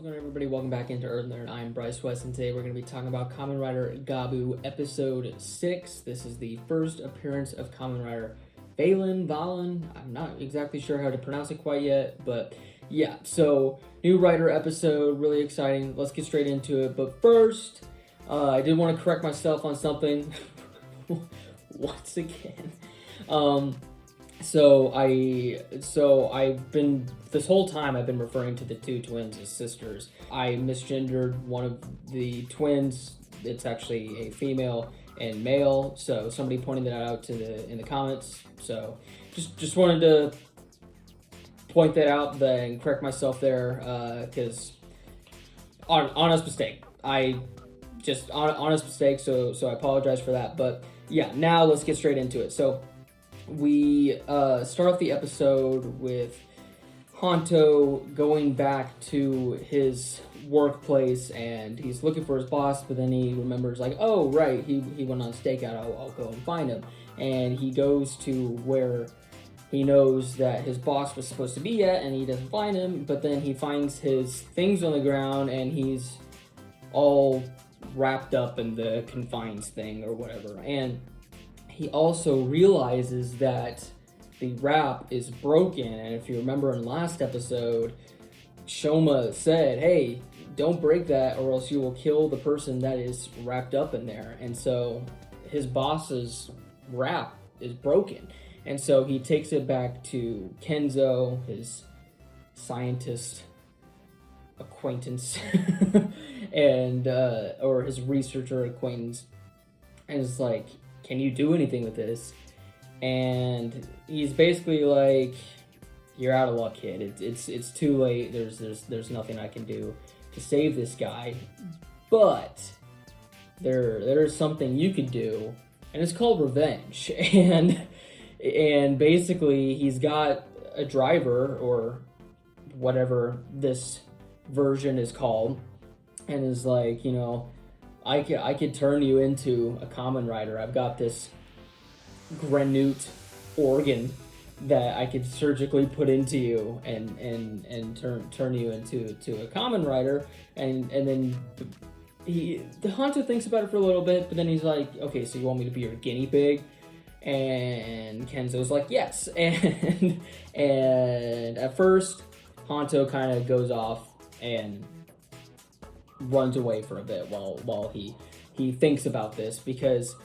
What's going on, everybody? Welcome back into Earth Nerd. I'm Bryce West, and today we're going to be talking about Kamen Rider Gavv Episode 6. This is the first appearance of Kamen Rider Valen. I'm not exactly sure how to pronounce it quite yet, but yeah. So, new Rider episode, really exciting. Let's get straight into it. But first, I did want to correct myself on something once again. So I've been, this whole time I've been referring to the two twins as sisters. I misgendered one of the twins. It's actually a female and male. So somebody pointed that out in the comments. So just wanted to point that out and correct myself there, because honest mistake. Honest mistake. So I apologize for that. But yeah, now let's get straight into it. So we start off the episode with Hanto going back to his workplace, and he's looking for his boss, but then he remembers, like, oh, right, he went on stakeout, I'll go and find him. And he goes to where he knows that his boss was supposed to be at, and he doesn't find him, but then he finds his things on the ground, and he's all wrapped up in the confines thing or whatever. And he also realizes that the wrap is broken, and if you remember in last episode, Shoma said, hey, don't break that or else you will kill the person that is wrapped up in there. And so his boss's wrap is broken, and so he takes it back to Kenzo, his scientist acquaintance, and or his researcher acquaintance, and is like, can you do anything with this? And he's basically like, you're out of luck, kid. It's too late. There's nothing I can do to save this guy. But there's something you could do, and it's called revenge. And basically he's got a driver, or whatever this version is called, and is like, you know, I could turn you into a Kamen Rider. I've got this granite organ that I could surgically put into you and turn you into a Kamen Rider. And then the Hanto thinks about it for a little bit, but then he's like, okay, so you want me to be your guinea pig? And Kenzo's like, yes. And at first Hanto kind of goes off and runs away for a bit while he thinks about this, because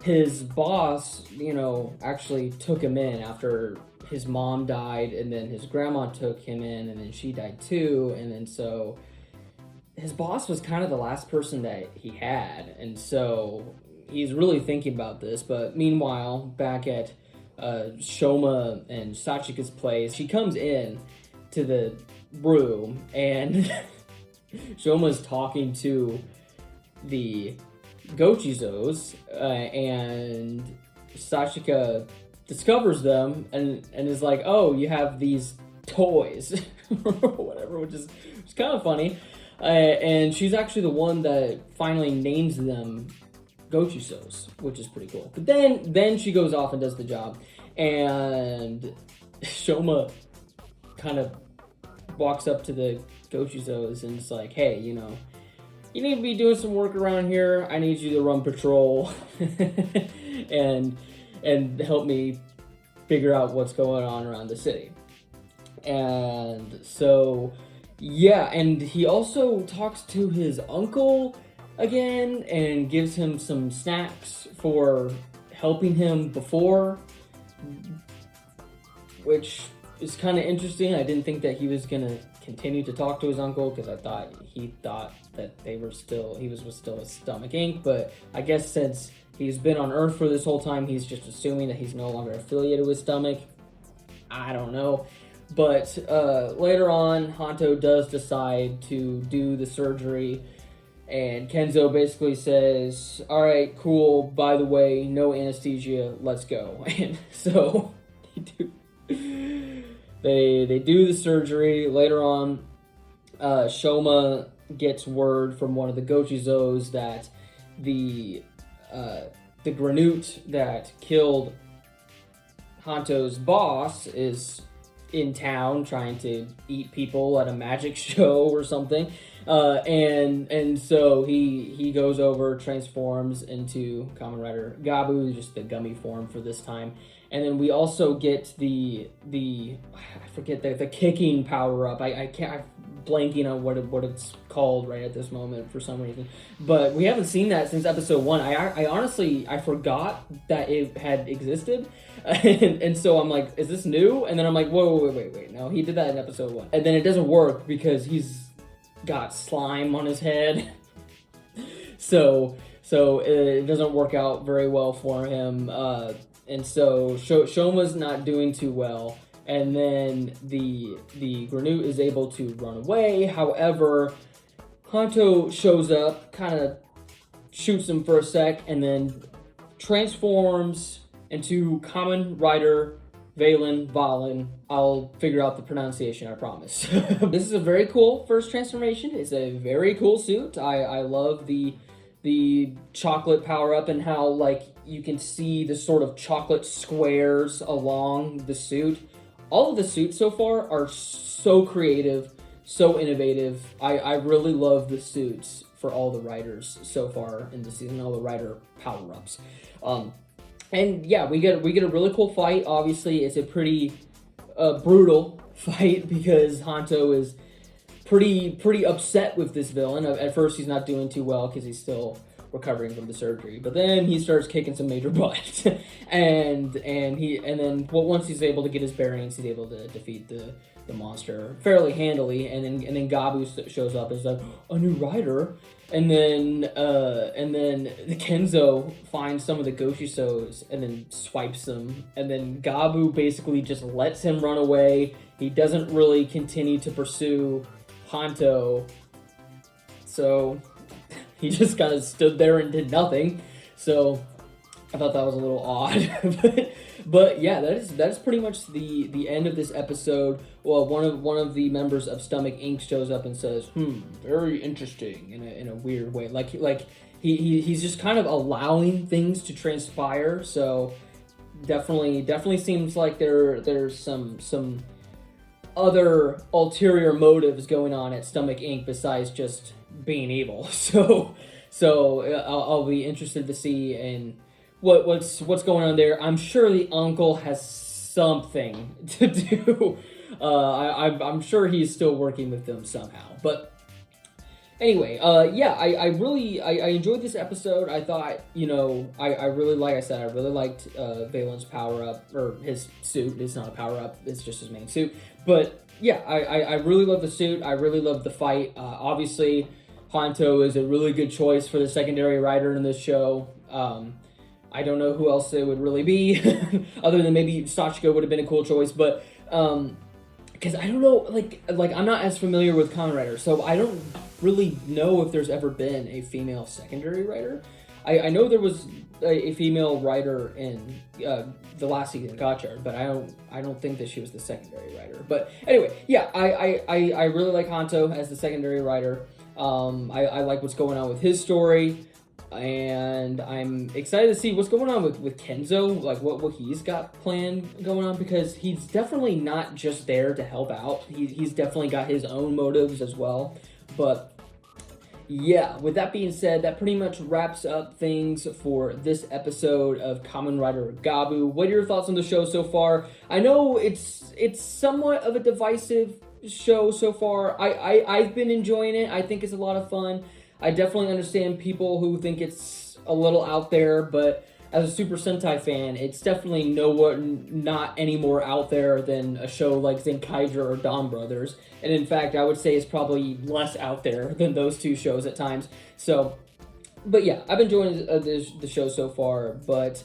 his boss, you know, actually took him in after his mom died, and then his grandma took him in, and then she died too, and then so his boss was kind of the last person that he had, and so he's really thinking about this. But meanwhile, back at Shoma and Sachika's place, she comes in to the room, and Shoma's talking to the Gochizos, and Sachika discovers them and is like, oh, you have these toys or whatever, which is kind of funny. And she's actually the one that finally names them Gochizos, which is pretty cool. But then she goes off and does the job, and Shoma kind of walks up to the Gochizos and it's like, hey, you know, you need to be doing some work around here. I need you to run patrol and help me figure out what's going on around the city. And so, yeah, and he also talks to his uncle again and gives him some snacks for helping him before, which is kind of interesting. I didn't think that he was gonna continue to talk to his uncle, because I thought he thought that he was still a Stomach Inc. But I guess since he's been on Earth for this whole time, he's just assuming that he's no longer affiliated with Stomach. I don't know. But later on, Hanto does decide to do the surgery, and Kenzo basically says, all right, cool, by the way, no anesthesia, let's go. And so they do the surgery. Later on, Shoma gets word from one of the Gochizos that the granite that killed Hanto's boss is in town trying to eat people at a magic show or something. And so he goes over, transforms into Kamen Rider Gavv, just the gummy form for this time. And then we also get the I forget the kicking power up. I'm blanking on what it's called right at this moment for some reason. But we haven't seen that since episode 1. I honestly forgot that it had existed. And so I'm like, is this new? And then I'm like, wait. No, he did that in episode 1. And then it doesn't work because he's got slime on his head. so it doesn't work out very well for him. And so Shoma's not doing too well. And then the Granute is able to run away. However, Hanto shows up, kind of shoots him for a sec, and then transforms into Kamen Rider Valen. I'll figure out the pronunciation, I promise. This is a very cool first transformation. It's a very cool suit. I love the chocolate power up and how like you can see the sort of chocolate squares along the suit. All of the suits so far are so creative, so innovative. I really love the suits for all the riders so far in the season, all the rider power-ups. And yeah, we get a really cool fight. Obviously, it's a pretty brutal fight because Hanto is pretty upset with this villain. At first, he's not doing too well because he's still recovering from the surgery, but then he starts kicking some major butt, and then once he's able to get his bearings, he's able to defeat the monster fairly handily, and then Gavv shows up as like a new rider, and then the Kenzo finds some of the Goshisos and then swipes them, and then Gavv basically just lets him run away. He doesn't really continue to pursue Hanto, so he just kind of stood there and did nothing. So I thought that was a little odd. but yeah, that is pretty much the end of this episode. Well, one of the members of Stomach Inc. shows up and says, very interesting in a weird way. Like he's just kind of allowing things to transpire. So definitely seems like there's some other ulterior motives going on at Stomach Inc. besides just being evil. So I'll be interested to see and what's going on there. I'm sure the uncle has something to do. I'm sure he's still working with them somehow. But anyway, yeah, I really enjoyed this episode. I thought, I really, like I said, I really liked Valen's power up, or his suit. It's not a power up, it's just his main suit. But yeah, I really love the suit. I really love the fight. Obviously, Hanto is a really good choice for the secondary rider in this show. I don't know who else it would really be, other than maybe Sachiko would have been a cool choice, but because I don't know, like I'm not as familiar with Kamen Rider, so I don't really know if there's ever been a female secondary rider. I know there was a female rider in the last season, Gotcha, but I don't think that she was the secondary rider. But anyway, yeah, I really like Hanto as the secondary rider. I like what's going on with his story, and I'm excited to see what's going on with Kenzo, like what he's got planned going on, because he's definitely not just there to help out. He's definitely got his own motives as well. But yeah, with that being said, that pretty much wraps up things for this episode of Kamen Rider Gavv. What are your thoughts on the show so far? I know it's somewhat of a divisive show so far. I've been enjoying it. I think it's a lot of fun. I definitely understand people who think it's a little out there, but as a Super Sentai fan, it's definitely not any more out there than a show like Zenkaiger or Dawn Brothers. And in fact, I would say it's probably less out there than those two shows at times. So, but yeah, I've been enjoying the show so far. But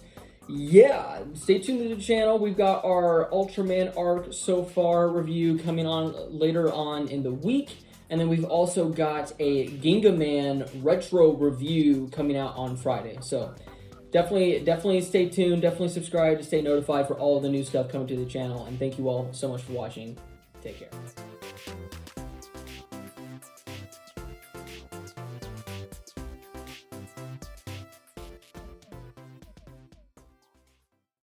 yeah, stay tuned to the channel. We've got our Ultraman arc so far review coming on later on in the week. And then we've also got a Gingaman retro review coming out on Friday. So definitely stay tuned. Definitely subscribe to stay notified for all of the new stuff coming to the channel. And thank you all so much for watching. Take care.